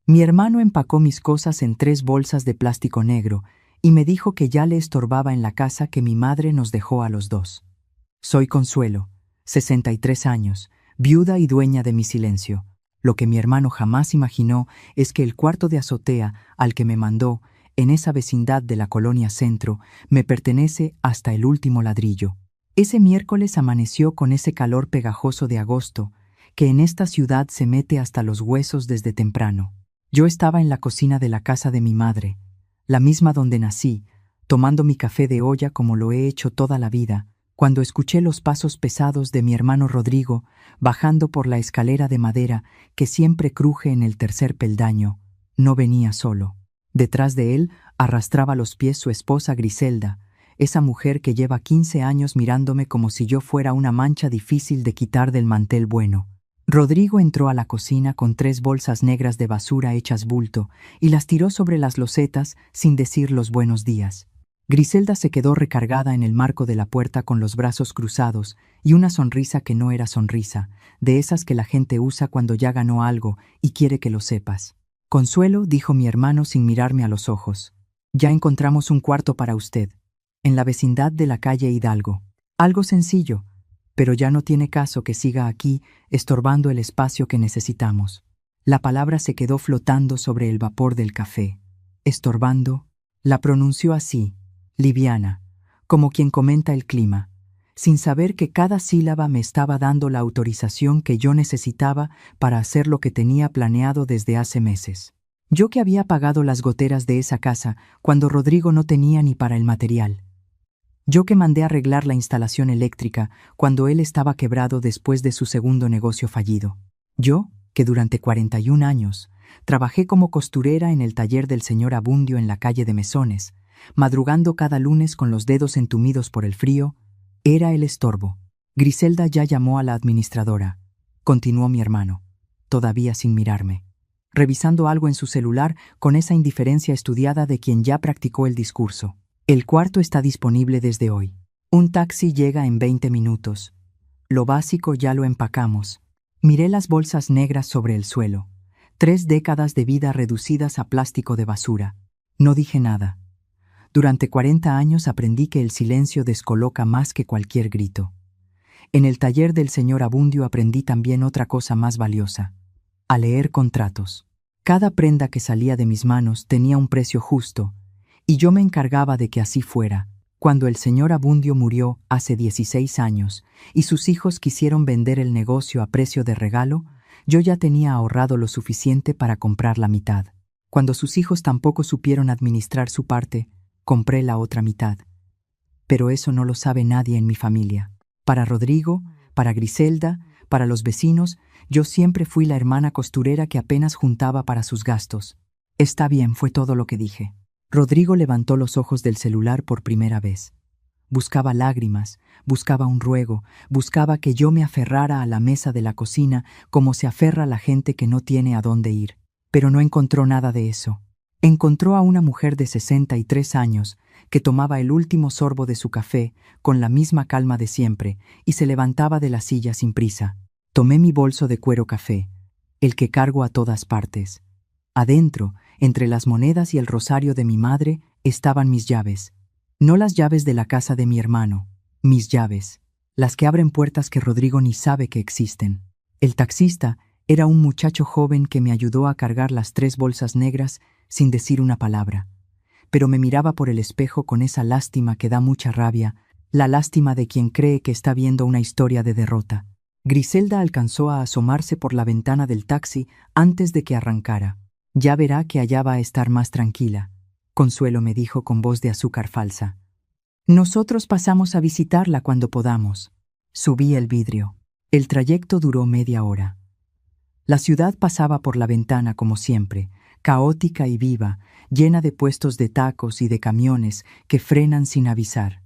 Mi hermano empacó mis cosas en 3 bolsas de plástico negro y me dijo que ya le estorbaba en la casa que mi madre nos dejó a los dos. Soy Consuelo, 63 años, viuda y dueña de mi silencio. Lo que mi hermano jamás imaginó es que el cuarto de azotea al que me mandó, en esa vecindad de la Colonia Centro, me pertenece hasta el último ladrillo. Ese miércoles amaneció con ese calor pegajoso de agosto, que en esta ciudad se mete hasta los huesos desde temprano. Yo estaba en la cocina de la casa de mi madre, la misma donde nací, tomando mi café de olla como lo he hecho toda la vida, cuando escuché los pasos pesados de mi hermano Rodrigo bajando por la escalera de madera que siempre cruje en el 3er peldaño. No venía solo. Detrás de él arrastraba los pies su esposa Griselda, esa mujer que lleva 15 años mirándome como si yo fuera una mancha difícil de quitar del mantel bueno. Rodrigo entró a la cocina con 3 bolsas negras de basura hechas bulto y las tiró sobre las losetas sin decir los buenos días. Griselda se quedó recargada en el marco de la puerta con los brazos cruzados y una sonrisa que no era sonrisa, de esas que la gente usa cuando ya ganó algo y quiere que lo sepas. Consuelo, dijo mi hermano sin mirarme a los ojos, ya encontramos un cuarto para usted, en la vecindad de la calle Hidalgo. Algo sencillo, pero ya no tiene caso que siga aquí estorbando el espacio que necesitamos. La palabra se quedó flotando sobre el vapor del café. Estorbando, la pronunció así, liviana, como quien comenta el clima, sin saber que cada sílaba me estaba dando la autorización que yo necesitaba para hacer lo que tenía planeado desde hace meses. Yo que había pagado las goteras de esa casa cuando Rodrigo no tenía ni para el material. Yo que mandé arreglar la instalación eléctrica cuando él estaba quebrado después de su segundo negocio fallido. Yo, que durante 41 años trabajé como costurera en el taller del señor Abundio en la calle de Mesones, madrugando cada lunes con los dedos entumidos por el frío, era el estorbo. Griselda ya llamó a la administradora, continuó mi hermano, todavía sin mirarme, revisando algo en su celular con esa indiferencia estudiada de quien ya practicó el discurso. El cuarto está disponible desde hoy. Un taxi llega en 20 minutos. Lo básico ya lo empacamos. Miré las bolsas negras sobre el suelo. 3 décadas de vida reducidas a plástico de basura. No dije nada. Durante 40 años aprendí que el silencio descoloca más que cualquier grito. En el taller del señor Abundio aprendí también otra cosa más valiosa: a leer contratos. Cada prenda que salía de mis manos tenía un precio justo, y yo me encargaba de que así fuera. Cuando el señor Abundio murió hace 16 años y sus hijos quisieron vender el negocio a precio de regalo, yo ya tenía ahorrado lo suficiente para comprar la mitad. Cuando sus hijos tampoco supieron administrar su parte, compré la otra mitad. Pero eso no lo sabe nadie en mi familia. Para Rodrigo, para Griselda, para los vecinos, yo siempre fui la hermana costurera que apenas juntaba para sus gastos. Está bien, fue todo lo que dije. Rodrigo levantó los ojos del celular por primera vez. Buscaba lágrimas, buscaba un ruego, buscaba que yo me aferrara a la mesa de la cocina como se aferra la gente que no tiene a dónde ir. Pero no encontró nada de eso. Encontró a una mujer de 63 años que tomaba el último sorbo de su café con la misma calma de siempre y se levantaba de la silla sin prisa. Tomé mi bolso de cuero café, el que cargo a todas partes. Adentro, entre las monedas y el rosario de mi madre, estaban mis llaves. No las llaves de la casa de mi hermano, mis llaves, las que abren puertas que Rodrigo ni sabe que existen. El taxista era un muchacho joven que me ayudó a cargar las 3 bolsas negras sin decir una palabra, pero me miraba por el espejo con esa lástima que da mucha rabia, la lástima de quien cree que está viendo una historia de derrota. Griselda alcanzó a asomarse por la ventana del taxi antes de que arrancara. Ya verá que allá va a estar más tranquila, Consuelo me dijo con voz de azúcar falsa. Nosotros pasamos a visitarla cuando podamos. Subí el vidrio. El trayecto duró media hora. La ciudad pasaba por la ventana como siempre, caótica y viva, llena de puestos de tacos y de camiones que frenan sin avisar.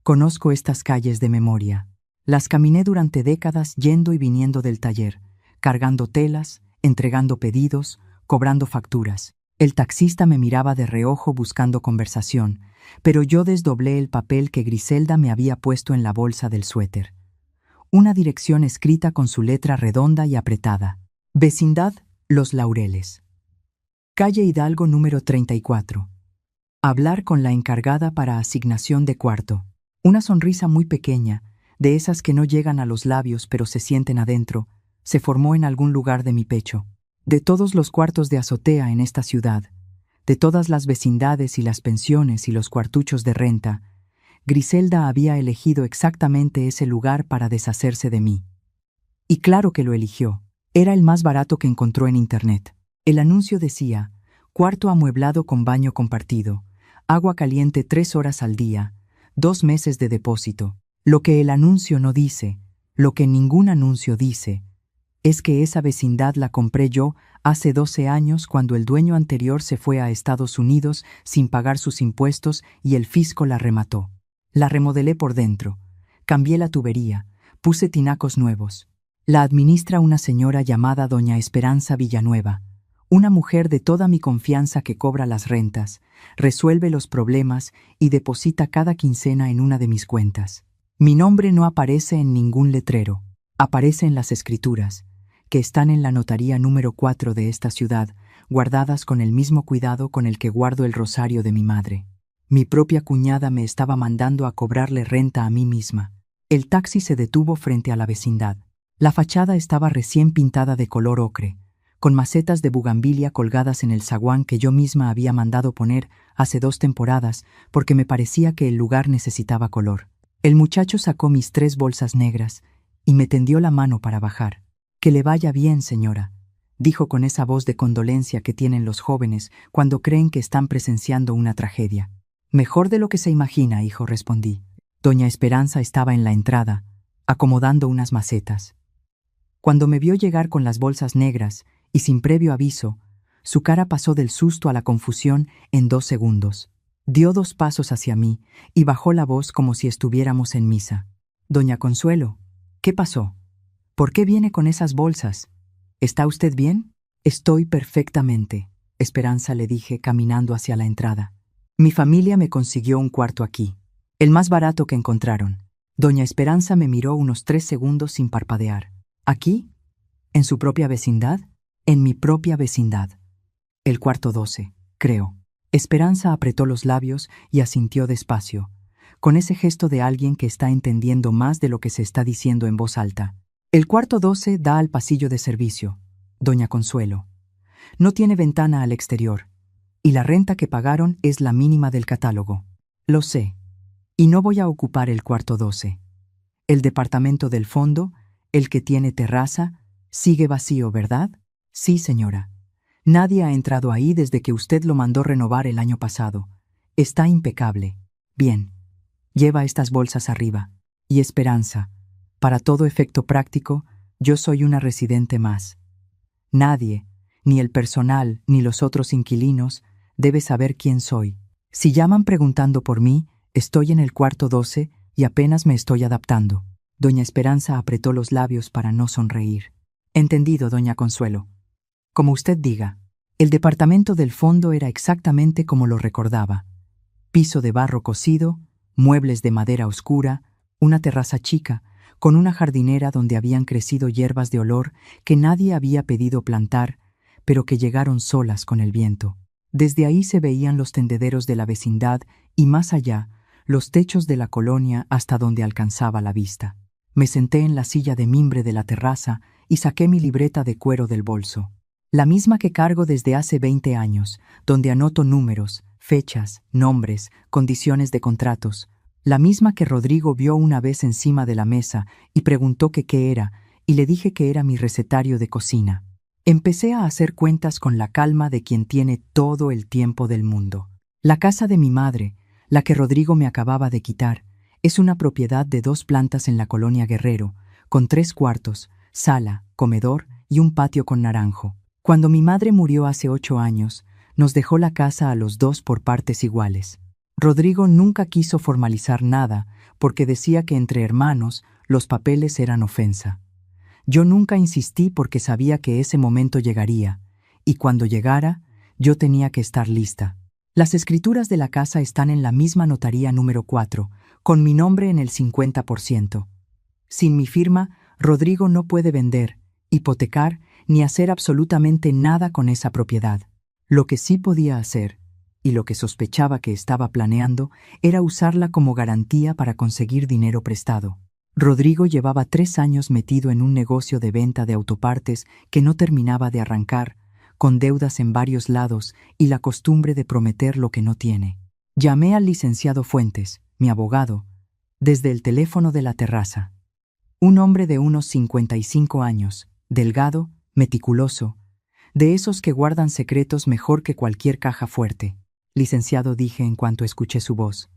Conozco estas calles de memoria. Las caminé durante décadas yendo y viniendo del taller, cargando telas, entregando pedidos, cobrando facturas. El taxista me miraba de reojo buscando conversación, pero yo desdoblé el papel que Griselda me había puesto en la bolsa del suéter. Una dirección escrita con su letra redonda y apretada. Vecindad Los Laureles. Calle Hidalgo número 34. Hablar con la encargada para asignación de cuarto. Una sonrisa muy pequeña, de esas que no llegan a los labios pero se sienten adentro, se formó en algún lugar de mi pecho. De todos los cuartos de azotea en esta ciudad, de todas las vecindades y las pensiones y los cuartuchos de renta, Griselda había elegido exactamente ese lugar para deshacerse de mí. Y claro que lo eligió. Era el más barato que encontró en internet. El anuncio decía: cuarto amueblado con baño compartido, agua caliente 3 horas al día, 2 meses de depósito. Lo que el anuncio no dice, lo que ningún anuncio dice, es que esa vecindad la compré yo hace 12 años cuando el dueño anterior se fue a Estados Unidos sin pagar sus impuestos y el fisco la remató. La remodelé por dentro, cambié la tubería, puse tinacos nuevos. La administra una señora llamada doña Esperanza Villanueva, una mujer de toda mi confianza que cobra las rentas, resuelve los problemas y deposita cada quincena en una de mis cuentas. Mi nombre no aparece en ningún letrero, aparece en las escrituras, que están en la notaría número 4 de esta ciudad, guardadas con el mismo cuidado con el que guardo el rosario de mi madre. Mi propia cuñada me estaba mandando a cobrarle renta a mí misma. El taxi se detuvo frente a la vecindad. La fachada estaba recién pintada de color ocre, con macetas de bugambilia colgadas en el zaguán que yo misma había mandado poner hace 2 temporadas porque me parecía que el lugar necesitaba color. El muchacho sacó mis 3 bolsas negras y me tendió la mano para bajar. «Que le vaya bien, señora», dijo con esa voz de condolencia que tienen los jóvenes cuando creen que están presenciando una tragedia. «Mejor de lo que se imagina, hijo», respondí. Doña Esperanza estaba en la entrada, acomodando unas macetas. Cuando me vio llegar con las bolsas negras y sin previo aviso, su cara pasó del susto a la confusión en 2 segundos. Dio 2 pasos hacia mí y bajó la voz como si estuviéramos en misa. «Doña Consuelo, ¿qué pasó? ¿Por qué viene con esas bolsas? ¿Está usted bien?» «Estoy perfectamente», Esperanza, le dije caminando hacia la entrada. «Mi familia me consiguió un cuarto aquí, el más barato que encontraron». Doña Esperanza me miró unos 3 segundos sin parpadear. «¿Aquí? ¿En su propia vecindad?» «En mi propia vecindad. El cuarto 12, creo». Esperanza apretó los labios y asintió despacio, con ese gesto de alguien que está entendiendo más de lo que se está diciendo en voz alta. «El cuarto 12 da al pasillo de servicio, doña Consuelo. No tiene ventana al exterior, y la renta que pagaron es la mínima del catálogo». «Lo sé, y no voy a ocupar el cuarto 12. El departamento del fondo, el que tiene terraza, sigue vacío, ¿verdad?» «Sí, señora. Nadie ha entrado ahí desde que usted lo mandó renovar el año pasado. Está impecable. Bien, lleva estas bolsas arriba. Y Esperanza, para todo efecto práctico, yo soy una residente más. Nadie, ni el personal ni los otros inquilinos, debe saber quién soy. Si llaman preguntando por mí, estoy en el cuarto 12 y apenas me estoy adaptando». Doña Esperanza apretó los labios para no sonreír. «Entendido, doña Consuelo. Como usted diga». El departamento del fondo era exactamente como lo recordaba. Piso de barro cocido, muebles de madera oscura, una terraza chica, con una jardinera donde habían crecido hierbas de olor que nadie había pedido plantar, pero que llegaron solas con el viento. Desde ahí se veían los tendederos de la vecindad y más allá, los techos de la colonia hasta donde alcanzaba la vista. Me senté en la silla de mimbre de la terraza y saqué mi libreta de cuero del bolso. La misma que cargo desde hace 20 años, donde anoto números, fechas, nombres, condiciones de contratos. La misma que Rodrigo vio una vez encima de la mesa y preguntó que qué era, y le dije que era mi recetario de cocina. Empecé a hacer cuentas con la calma de quien tiene todo el tiempo del mundo. La casa de mi madre, la que Rodrigo me acababa de quitar, es una propiedad de 2 plantas en la colonia Guerrero, con 3 cuartos, sala, comedor y un patio con naranjo. Cuando mi madre murió hace 8 años, nos dejó la casa a los 2 por partes iguales. Rodrigo nunca quiso formalizar nada porque decía que entre hermanos los papeles eran ofensa. Yo nunca insistí porque sabía que ese momento llegaría, y cuando llegara, yo tenía que estar lista. Las escrituras de la casa están en la misma notaría número 4, con mi nombre en el 50%. Sin mi firma, Rodrigo no puede vender, hipotecar, ni hacer absolutamente nada con esa propiedad. Lo que sí podía hacer, y lo que sospechaba que estaba planeando, era usarla como garantía para conseguir dinero prestado. Rodrigo llevaba 3 años metido en un negocio de venta de autopartes que no terminaba de arrancar, con deudas en varios lados y la costumbre de prometer lo que no tiene. Llamé al licenciado Fuentes, mi abogado, desde el teléfono de la terraza. Un hombre de unos 55 años, delgado, meticuloso, de esos que guardan secretos mejor que cualquier caja fuerte. Licenciado, dije en cuanto escuché su voz.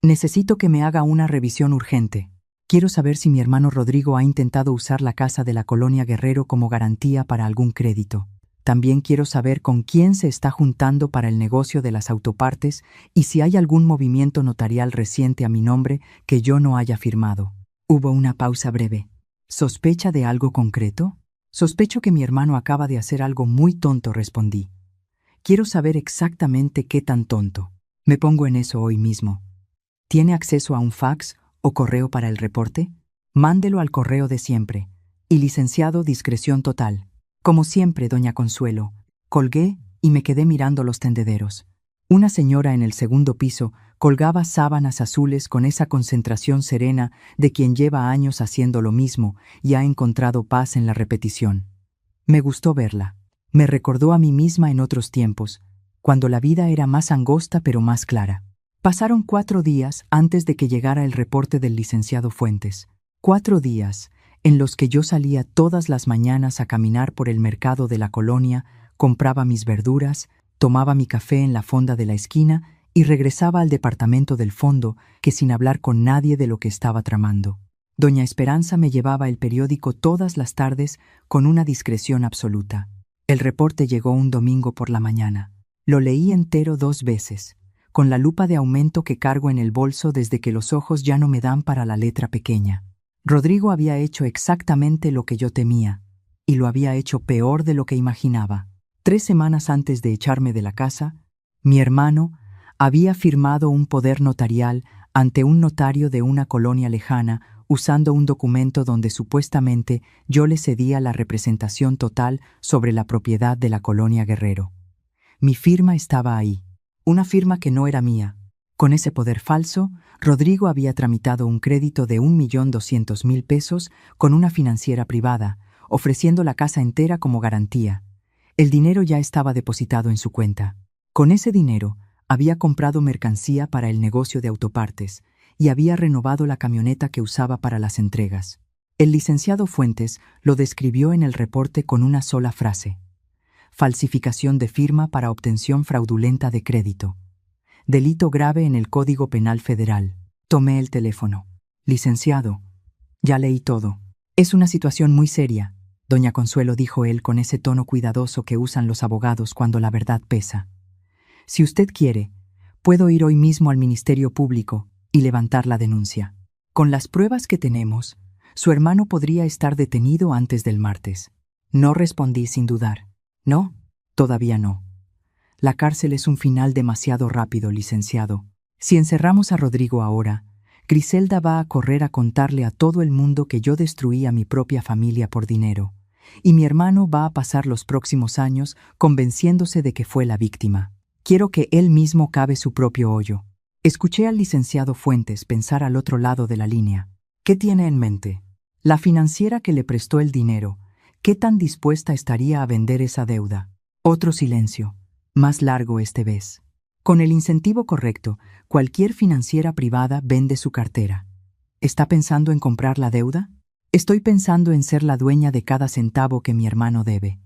Necesito que me haga una revisión urgente. Quiero saber si mi hermano Rodrigo ha intentado usar la casa de la colonia Guerrero como garantía para algún crédito. También quiero saber con quién se está juntando para el negocio de las autopartes y si hay algún movimiento notarial reciente a mi nombre que yo no haya firmado. Hubo una pausa breve. ¿Sospecha de algo concreto? Sospecho que mi hermano acaba de hacer algo muy tonto, respondí. Quiero saber exactamente qué tan tonto. Me pongo en eso hoy mismo. ¿Tiene acceso a un fax o correo para el reporte? Mándelo al correo de siempre. Y licenciado, discreción total. Como siempre, doña Consuelo. Colgué y me quedé mirando los tendederos. Una señora en el segundo piso colgaba sábanas azules con esa concentración serena de quien lleva años haciendo lo mismo y ha encontrado paz en la repetición. Me gustó verla. Me recordó a mí misma en otros tiempos, cuando la vida era más angosta pero más clara. Pasaron 4 días antes de que llegara el reporte del licenciado Fuentes. 4 días en los que yo salía todas las mañanas a caminar por el mercado de la colonia, compraba mis verduras, tomaba mi café en la fonda de la esquina y regresaba al departamento del fondo, que sin hablar con nadie de lo que estaba tramando. Doña Esperanza me llevaba el periódico todas las tardes con una discreción absoluta. El reporte llegó un domingo por la mañana. Lo leí entero 2 veces, con la lupa de aumento que cargo en el bolso desde que los ojos ya no me dan para la letra pequeña. Rodrigo había hecho exactamente lo que yo temía, y lo había hecho peor de lo que imaginaba. 3 semanas antes de echarme de la casa, mi hermano había firmado un poder notarial ante un notario de una colonia lejana, usando un documento donde supuestamente yo le cedía la representación total sobre la propiedad de la colonia Guerrero. Mi firma estaba ahí, una firma que no era mía. Con ese poder falso, Rodrigo había tramitado un crédito de 1.200.000 pesos con una financiera privada, ofreciendo la casa entera como garantía. El dinero ya estaba depositado en su cuenta. Con ese dinero, había comprado mercancía para el negocio de autopartes y había renovado la camioneta que usaba para las entregas. El licenciado Fuentes lo describió en el reporte con una sola frase: falsificación de firma para obtención fraudulenta de crédito. Delito grave en el Código Penal Federal. Tomé el teléfono. Licenciado, ya leí todo. Es una situación muy seria, doña Consuelo, dijo él con ese tono cuidadoso que usan los abogados cuando la verdad pesa. Si usted quiere, puedo ir hoy mismo al Ministerio Público y levantar la denuncia. Con las pruebas que tenemos, su hermano podría estar detenido antes del martes. No respondí sin dudar. No, todavía no. La cárcel es un final demasiado rápido, licenciado. Si encerramos a Rodrigo ahora, Griselda va a correr a contarle a todo el mundo que yo destruí a mi propia familia por dinero, y mi hermano va a pasar los próximos años convenciéndose de que fue la víctima. Quiero que él mismo cabe su propio hoyo. Escuché al licenciado Fuentes pensar al otro lado de la línea. ¿Qué tiene en mente? La financiera que le prestó el dinero, ¿qué tan dispuesta estaría a vender esa deuda? Otro silencio. Más largo esta vez. Con el incentivo correcto, cualquier financiera privada vende su cartera. ¿Está pensando en comprar la deuda? Estoy pensando en ser la dueña de cada centavo que mi hermano debe.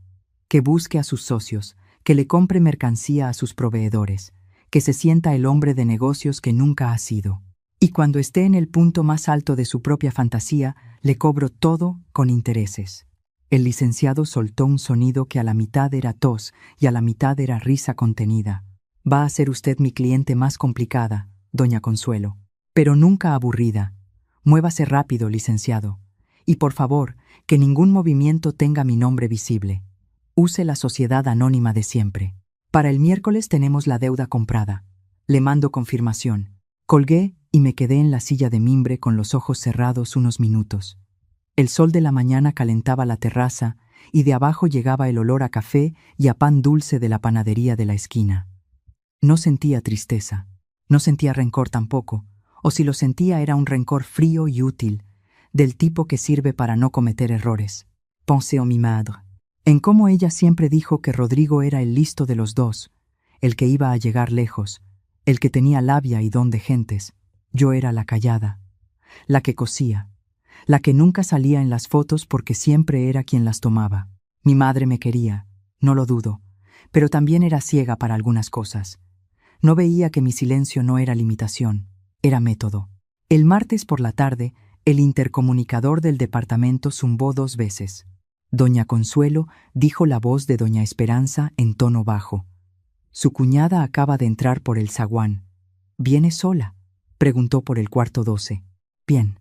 Que busque a sus socios, que le compre mercancía a sus proveedores, que se sienta el hombre de negocios que nunca ha sido. Y cuando esté en el punto más alto de su propia fantasía, le cobro todo con intereses. El licenciado soltó un sonido que a la mitad era tos y a la mitad era risa contenida. Va a ser usted mi cliente más complicada, doña Consuelo, pero nunca aburrida. Muévase rápido, licenciado. Y por favor, que ningún movimiento tenga mi nombre visible. Use la sociedad anónima de siempre. Para el miércoles tenemos la deuda comprada. Le mando confirmación. Colgué y me quedé en la silla de mimbre con los ojos cerrados unos minutos. El sol de la mañana calentaba la terraza y de abajo llegaba el olor a café y a pan dulce de la panadería de la esquina. No sentía tristeza, no sentía rencor tampoco, o si lo sentía era un rencor frío y útil, del tipo que sirve para no cometer errores. Pensé en mi madre, en cómo ella siempre dijo que Rodrigo era el listo de los dos, el que iba a llegar lejos, el que tenía labia y don de gentes. Yo era la callada, la que cosía, la que nunca salía en las fotos porque siempre era quien las tomaba. Mi madre me quería, no lo dudo, pero también era ciega para algunas cosas. No veía que mi silencio no era limitación, era método. El martes por la tarde, el intercomunicador del departamento zumbó 2 veces. Doña Consuelo dijo la voz de doña Esperanza en tono bajo. Su cuñada acaba de entrar por el zaguán. ¿Viene sola?, preguntó por el cuarto 12. Bien.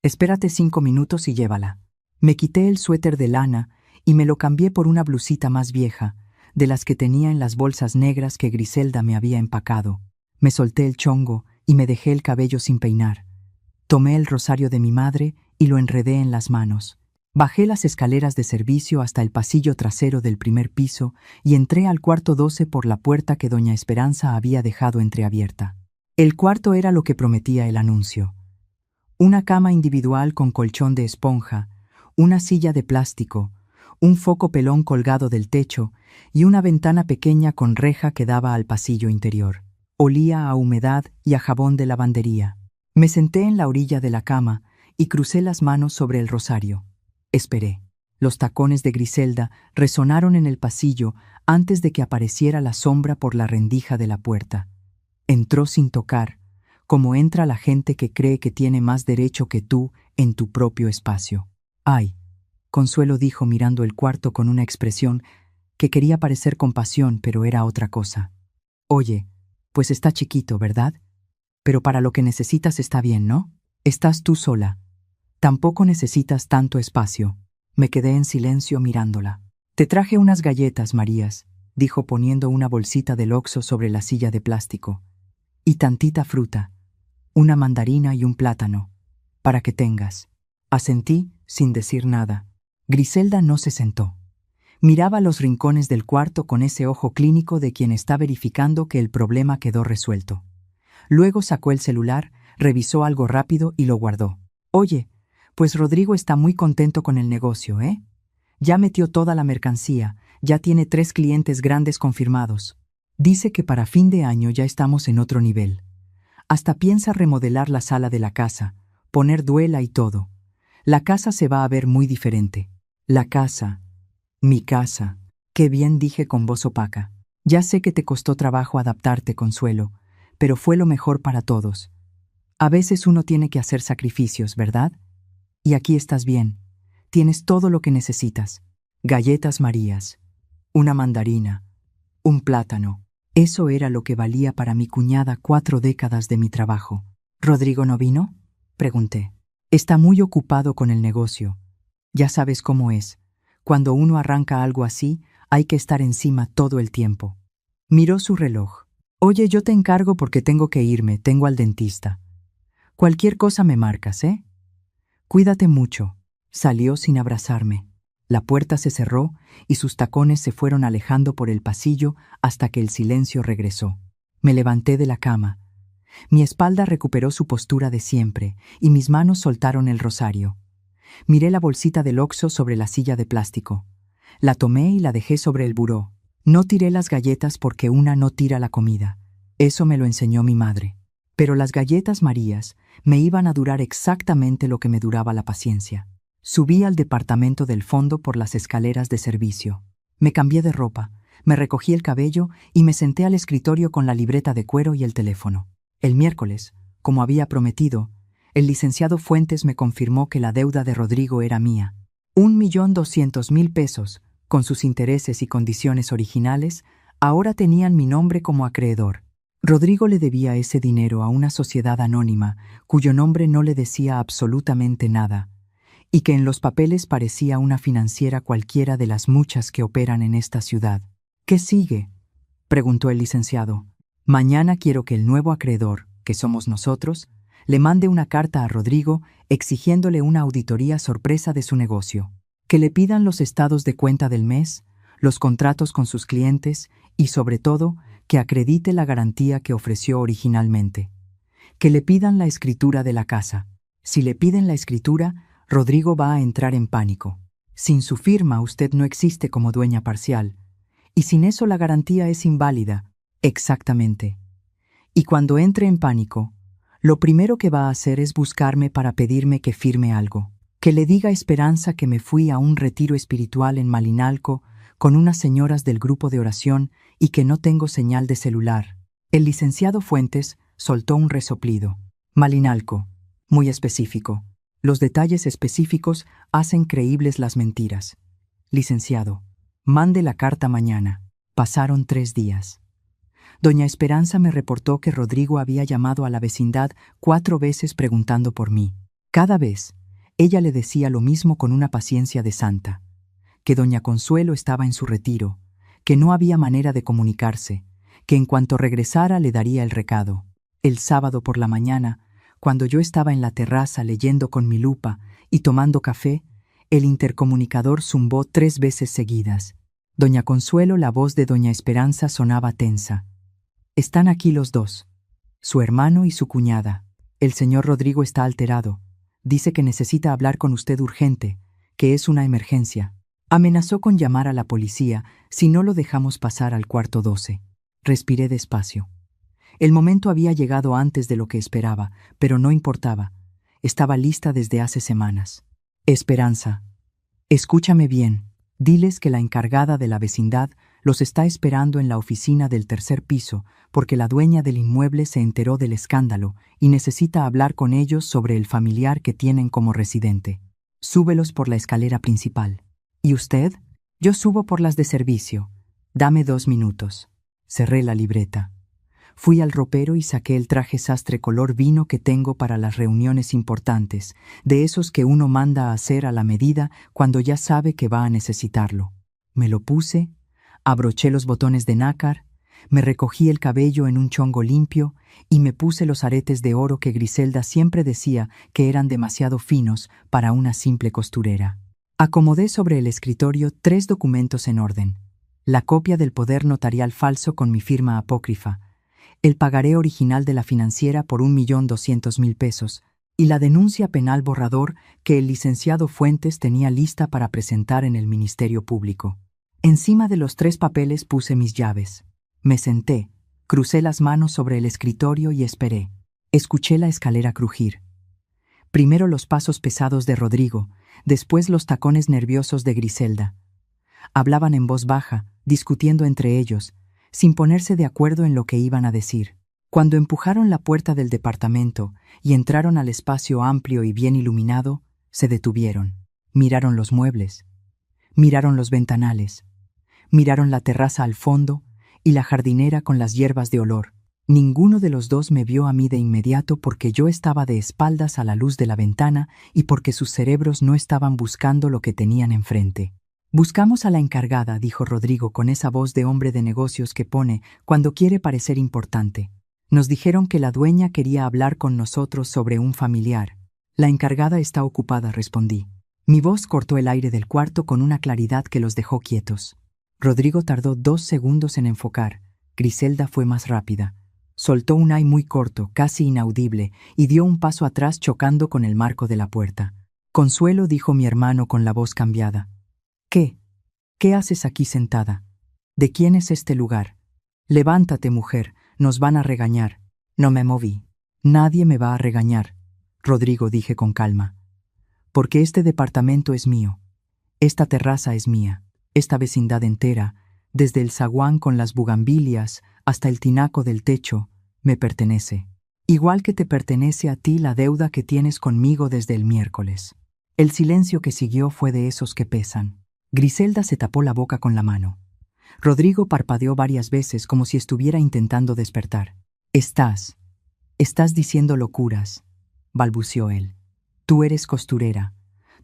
Espérate 5 minutos y llévala. Me quité el suéter de lana y me lo cambié por una blusita más vieja, de las que tenía en las bolsas negras que Griselda me había empacado. Me solté el chongo y me dejé el cabello sin peinar. Tomé el rosario de mi madre y lo enredé en las manos. Bajé las escaleras de servicio hasta el pasillo trasero del primer piso y entré al cuarto 12 por la puerta que doña Esperanza había dejado entreabierta. El cuarto era lo que prometía el anuncio. Una cama individual con colchón de esponja, una silla de plástico, un foco pelón colgado del techo y una ventana pequeña con reja que daba al pasillo interior. Olía a humedad y a jabón de lavandería. Me senté en la orilla de la cama y crucé las manos sobre el rosario. Esperé. Los tacones de Griselda resonaron en el pasillo antes de que apareciera la sombra por la rendija de la puerta. Entró sin tocar, como entra la gente que cree que tiene más derecho que tú en tu propio espacio. «Ay», Consuelo dijo mirando el cuarto con una expresión que quería parecer compasión, pero era otra cosa. «Oye, pues está chiquito, ¿verdad? Pero para lo que necesitas está bien, ¿no? Estás tú sola. Tampoco necesitas tanto espacio». Me quedé en silencio mirándola. «Te traje unas galletas, Marías», dijo poniendo una bolsita del Oxxo sobre la silla de plástico. «Y tantita fruta, una mandarina y un plátano, para que tengas». Asentí sin decir nada. Griselda no se sentó. Miraba los rincones del cuarto con ese ojo clínico de quien está verificando que el problema quedó resuelto. Luego sacó el celular, revisó algo rápido y lo guardó. «Oye, pues Rodrigo está muy contento con el negocio, ¿eh? Ya metió toda la mercancía, ya tiene 3 clientes grandes confirmados. Dice que para fin de año ya estamos en otro nivel. Hasta piensa remodelar la sala de la casa, poner duela y todo. La casa se va a ver muy diferente». «La casa, mi casa», qué bien dije con voz opaca. «Ya sé que te costó trabajo adaptarte, Consuelo, pero fue lo mejor para todos. A veces uno tiene que hacer sacrificios, ¿verdad? Y aquí estás bien. Tienes todo lo que necesitas. Galletas Marías, una mandarina, un plátano». Eso era lo que valía para mi cuñada 4 décadas de mi trabajo. «¿Rodrigo no vino?», pregunté. «Está muy ocupado con el negocio. Ya sabes cómo es. Cuando uno arranca algo así, hay que estar encima todo el tiempo». Miró su reloj. «Oye, yo te encargo porque tengo que irme, tengo al dentista. Cualquier cosa me marcas, ¿eh? Cuídate mucho». Salió sin abrazarme. La puerta se cerró y sus tacones se fueron alejando por el pasillo hasta que el silencio regresó. Me levanté de la cama. Mi espalda recuperó su postura de siempre y mis manos soltaron el rosario. Miré la bolsita del Oxxo sobre la silla de plástico. La tomé y la dejé sobre el buró. No tiré las galletas porque una no tira la comida. Eso me lo enseñó mi madre. Pero las galletas Marías me iban a durar exactamente lo que me duraba la paciencia. Subí al departamento del fondo por las escaleras de servicio. Me cambié de ropa, me recogí el cabello y me senté al escritorio con la libreta de cuero y el teléfono. El miércoles, como había prometido, el licenciado Fuentes me confirmó que la deuda de Rodrigo era mía. 1.200.000 pesos, con sus intereses y condiciones originales, ahora tenían mi nombre como acreedor. Rodrigo le debía ese dinero a una sociedad anónima cuyo nombre no le decía absolutamente nada, y que en los papeles parecía una financiera cualquiera de las muchas que operan en esta ciudad. «¿Qué sigue?», preguntó el licenciado. «Mañana quiero que el nuevo acreedor, que somos nosotros, le mande una carta a Rodrigo exigiéndole una auditoría sorpresa de su negocio». Que le pidan los estados de cuenta del mes, los contratos con sus clientes y, sobre todo, que acredite la garantía que ofreció originalmente. Que le pidan la escritura de la casa. Si le piden la escritura, Rodrigo va a entrar en pánico. Sin su firma usted no existe como dueña parcial. Y sin eso la garantía es inválida. Exactamente. Y cuando entre en pánico, lo primero que va a hacer es buscarme para pedirme que firme algo. Que le diga a Esperanza que me fui a un retiro espiritual en Malinalco con unas señoras del grupo de oración y que no tengo señal de celular. El licenciado Fuentes soltó un resoplido. Malinalco. Muy específico. Los detalles específicos hacen creíbles las mentiras. Licenciado, mande la carta mañana. Pasaron 3 días. Doña Esperanza me reportó que Rodrigo había llamado a la vecindad 4 veces preguntando por mí. Cada vez, ella le decía lo mismo con una paciencia de santa. Que doña Consuelo estaba en su retiro, que no había manera de comunicarse, que en cuanto regresara le daría el recado. El sábado por la mañana, cuando yo estaba en la terraza leyendo con mi lupa y tomando café, el intercomunicador zumbó 3 veces seguidas. Doña Consuelo, la voz de doña Esperanza sonaba tensa. Están aquí los dos, su hermano y su cuñada. El señor Rodrigo está alterado. Dice que necesita hablar con usted urgente, que es una emergencia. Amenazó con llamar a la policía si no lo dejamos pasar al cuarto 12. Respiré despacio. El momento había llegado antes de lo que esperaba, pero no importaba. Estaba lista desde hace semanas. Esperanza, escúchame bien. Diles que la encargada de la vecindad los está esperando en la oficina del 3er piso porque la dueña del inmueble se enteró del escándalo y necesita hablar con ellos sobre el familiar que tienen como residente. Súbelos por la escalera principal. ¿Y usted? Yo subo por las de servicio. Dame 2 minutos. Cerré la libreta. Fui al ropero y saqué el traje sastre color vino que tengo para las reuniones importantes, de esos que uno manda a hacer a la medida cuando ya sabe que va a necesitarlo. Me lo puse, abroché los botones de nácar, me recogí el cabello en un chongo limpio y me puse los aretes de oro que Griselda siempre decía que eran demasiado finos para una simple costurera. Acomodé sobre el escritorio 3 documentos en orden: la copia del poder notarial falso con mi firma apócrifa, el pagaré original de la financiera por 1.200.000 pesos y la denuncia penal borrador que el licenciado Fuentes tenía lista para presentar en el Ministerio Público. Encima de los 3 papeles puse mis llaves. Me senté, crucé las manos sobre el escritorio y esperé. Escuché la escalera crujir. Primero los pasos pesados de Rodrigo, después los tacones nerviosos de Griselda. Hablaban en voz baja, discutiendo entre ellos, sin ponerse de acuerdo en lo que iban a decir. Cuando empujaron la puerta del departamento y entraron al espacio amplio y bien iluminado, se detuvieron. Miraron los muebles, miraron los ventanales, miraron la terraza al fondo y la jardinera con las hierbas de olor. Ninguno de los dos me vio a mí de inmediato porque yo estaba de espaldas a la luz de la ventana y porque sus cerebros no estaban buscando lo que tenían enfrente. Buscamos a la encargada, dijo Rodrigo con esa voz de hombre de negocios que pone cuando quiere parecer importante. Nos dijeron que la dueña quería hablar con nosotros sobre un familiar. La encargada está ocupada, respondí. Mi voz cortó el aire del cuarto con una claridad que los dejó quietos. Rodrigo tardó 2 segundos en enfocar. Griselda fue más rápida. Soltó un ay muy corto, casi inaudible, y dio un paso atrás chocando con el marco de la puerta. Consuelo, dijo mi hermano con la voz cambiada. ¿Qué? ¿Qué haces aquí sentada? ¿De quién es este lugar? Levántate, mujer, nos van a regañar. No me moví. Nadie me va a regañar, Rodrigo, dije con calma. Porque este departamento es mío. Esta terraza es mía. Esta vecindad entera, desde el zaguán con las bugambilias hasta el tinaco del techo, me pertenece. Igual que te pertenece a ti la deuda que tienes conmigo desde el miércoles. El silencio que siguió fue de esos que pesan. Griselda se tapó la boca con la mano. Rodrigo parpadeó varias veces como si estuviera intentando despertar. Estás diciendo locuras, balbuceó él. Tú eres costurera.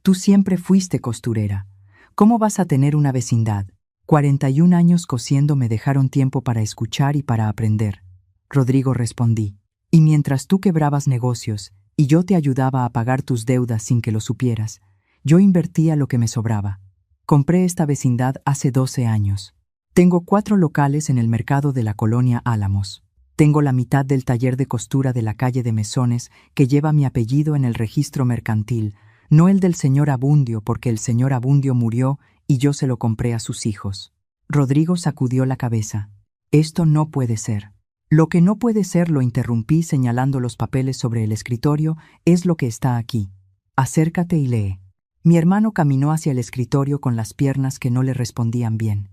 Tú siempre fuiste costurera. ¿Cómo vas a tener una vecindad? 41 años cosiendo me dejaron tiempo para escuchar y para aprender. Rodrigo, respondí. Y mientras tú quebrabas negocios y yo te ayudaba a pagar tus deudas sin que lo supieras, Yo invertía lo que me sobraba. Compré esta vecindad hace 12 años. Tengo 4 locales en el mercado de la colonia Álamos. Tengo la mitad del taller de costura de la calle de Mesones que lleva mi apellido en el registro mercantil, no el del señor Abundio, porque el señor Abundio murió y yo se lo compré a sus hijos. Rodrigo sacudió la cabeza. Esto no puede ser. Lo que no puede ser, lo interrumpí señalando los papeles sobre el escritorio, es lo que está aquí. Acércate y lee. Mi hermano caminó hacia el escritorio con las piernas que no le respondían bien.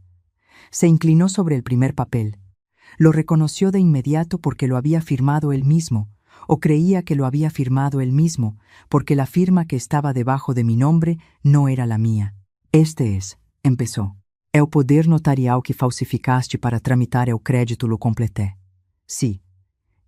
Se inclinó sobre el primer papel. Lo reconoció de inmediato porque lo había firmado él mismo, o creía que lo había firmado él mismo, porque la firma que estaba debajo de mi nombre no era la mía. Este es, empezó. É o poder notarial que falsificaste para tramitar el crédito lo completé. Sí.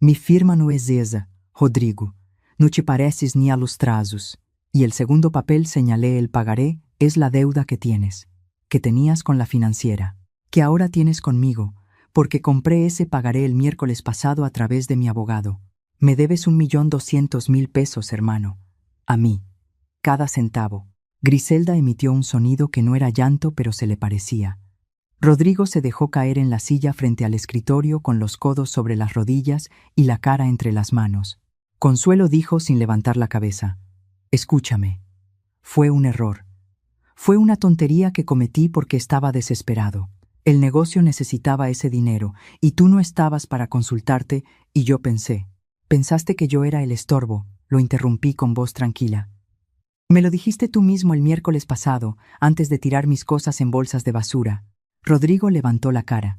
Mi firma no es esa, Rodrigo. No te pareces ni a los trazos. Y el segundo papel señalé el pagaré, es la deuda que tienes, que tenías con la financiera, que ahora tienes conmigo, porque compré ese pagaré el miércoles pasado a través de mi abogado. Me debes 1.200.000 pesos, hermano. A mí. Cada centavo. Griselda emitió un sonido que no era llanto, pero se le parecía. Rodrigo se dejó caer en la silla frente al escritorio con los codos sobre las rodillas y la cara entre las manos. Consuelo dijo sin levantar la cabeza: «Escúchame. Fue un error. Fue una tontería que cometí porque estaba desesperado. El negocio necesitaba ese dinero y tú no estabas para consultarte y yo pensé. Pensaste que yo era el estorbo», lo interrumpí con voz tranquila. «Me lo dijiste tú mismo el miércoles pasado, antes de tirar mis cosas en bolsas de basura». Rodrigo levantó la cara.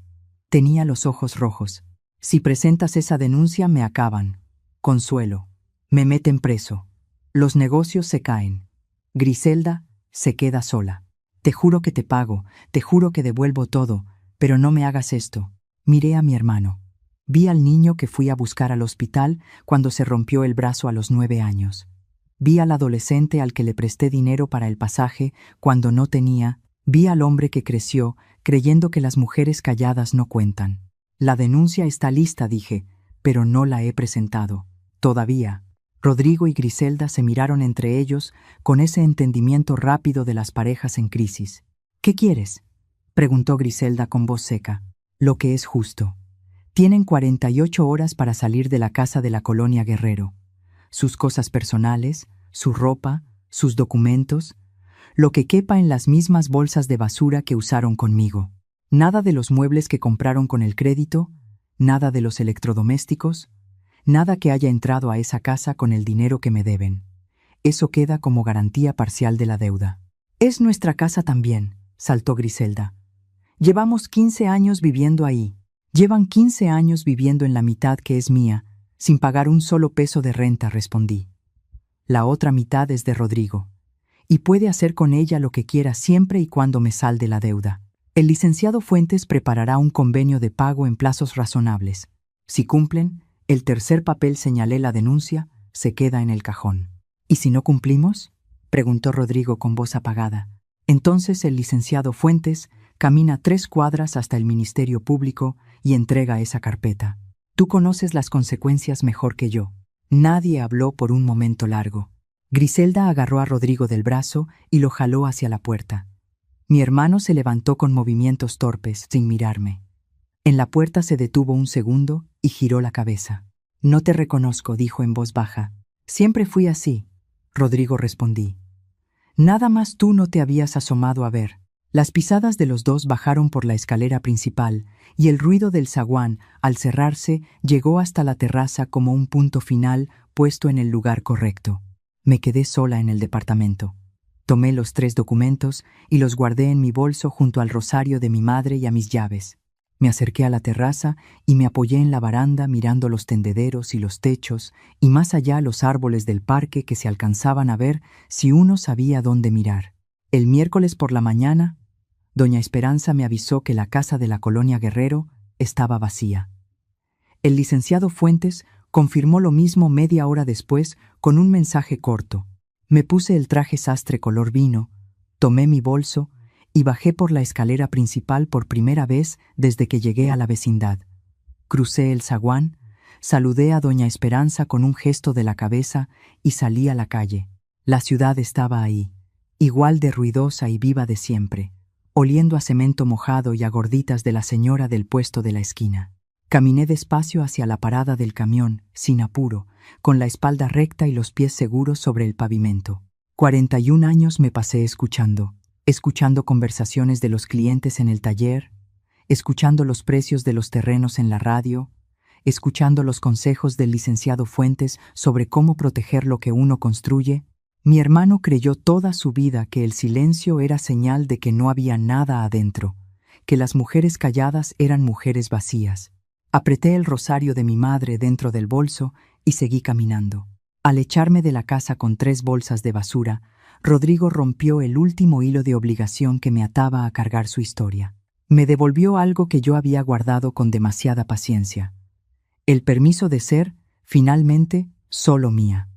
Tenía los ojos rojos. «Si presentas esa denuncia me acaban. Consuelo. Me meten preso. Los negocios se caen. Griselda se queda sola. Te juro que te pago, te juro que devuelvo todo, pero no me hagas esto». Miré a mi hermano. Vi al niño que fui a buscar al hospital cuando se rompió el brazo a los 9 años. Vi al adolescente al que le presté dinero para el pasaje cuando no tenía. Vi al hombre que creció creyendo que las mujeres calladas no cuentan. La denuncia está lista, dije, pero no la he presentado. Todavía. Rodrigo y Griselda se miraron entre ellos con ese entendimiento rápido de las parejas en crisis. «¿Qué quieres?», preguntó Griselda con voz seca. «Lo que es justo. Tienen 48 horas para salir de la casa de la colonia Guerrero. Sus cosas personales, su ropa, sus documentos, lo que quepa en las mismas bolsas de basura que usaron conmigo. Nada de los muebles que compraron con el crédito, nada de los electrodomésticos, nada que haya entrado a esa casa con el dinero que me deben. Eso queda como garantía parcial de la deuda». «Es nuestra casa también», saltó Griselda. «Llevamos 15 años viviendo ahí. Llevan 15 años viviendo en la mitad que es mía, sin pagar un solo peso de renta», respondí. «La otra mitad es de Rodrigo, y puede hacer con ella lo que quiera siempre y cuando me salde la deuda. El licenciado Fuentes preparará un convenio de pago en plazos razonables. Si cumplen, el tercer papel, señalé la denuncia, se queda en el cajón». «¿Y si no cumplimos?», preguntó Rodrigo con voz apagada. Entonces el licenciado Fuentes camina 3 cuadras hasta el Ministerio Público y entrega esa carpeta. «Tú conoces las consecuencias mejor que yo». Nadie habló por un momento largo. Griselda agarró a Rodrigo del brazo y lo jaló hacia la puerta. Mi hermano se levantó con movimientos torpes, sin mirarme. En la puerta se detuvo un segundo y giró la cabeza. «No te reconozco», dijo en voz baja. «Siempre fui así», Rodrigo respondí. «Nada más tú no te habías asomado a ver». Las pisadas de los dos bajaron por la escalera principal y el ruido del zaguán, al cerrarse, llegó hasta la terraza como un punto final puesto en el lugar correcto. Me quedé sola en el departamento. Tomé los 3 documentos y los guardé en mi bolso junto al rosario de mi madre y a mis llaves. Me acerqué a la terraza y me apoyé en la baranda mirando los tendederos y los techos y más allá los árboles del parque que se alcanzaban a ver si uno sabía dónde mirar. El miércoles por la mañana, doña Esperanza me avisó que la casa de la colonia Guerrero estaba vacía. El licenciado Fuentes confirmó lo mismo media hora después con un mensaje corto. Me puse el traje sastre color vino, tomé mi bolso y bajé por la escalera principal por primera vez desde que llegué a la vecindad. Crucé el zaguán, saludé a doña Esperanza con un gesto de la cabeza y salí a la calle. La ciudad estaba ahí, igual de ruidosa y viva de siempre, oliendo a cemento mojado y a gorditas de la señora del puesto de la esquina. Caminé despacio hacia la parada del camión, sin apuro, con la espalda recta y los pies seguros sobre el pavimento. 41 años me pasé escuchando conversaciones de los clientes en el taller, escuchando los precios de los terrenos en la radio, escuchando los consejos del licenciado Fuentes sobre cómo proteger lo que uno construye. Mi hermano creyó toda su vida que el silencio era señal de que no había nada adentro, que las mujeres calladas eran mujeres vacías. Apreté el rosario de mi madre dentro del bolso y seguí caminando. Al echarme de la casa con 3 bolsas de basura, Rodrigo rompió el último hilo de obligación que me ataba a cargar su historia. Me devolvió algo que yo había guardado con demasiada paciencia: el permiso de ser, finalmente, solo mía.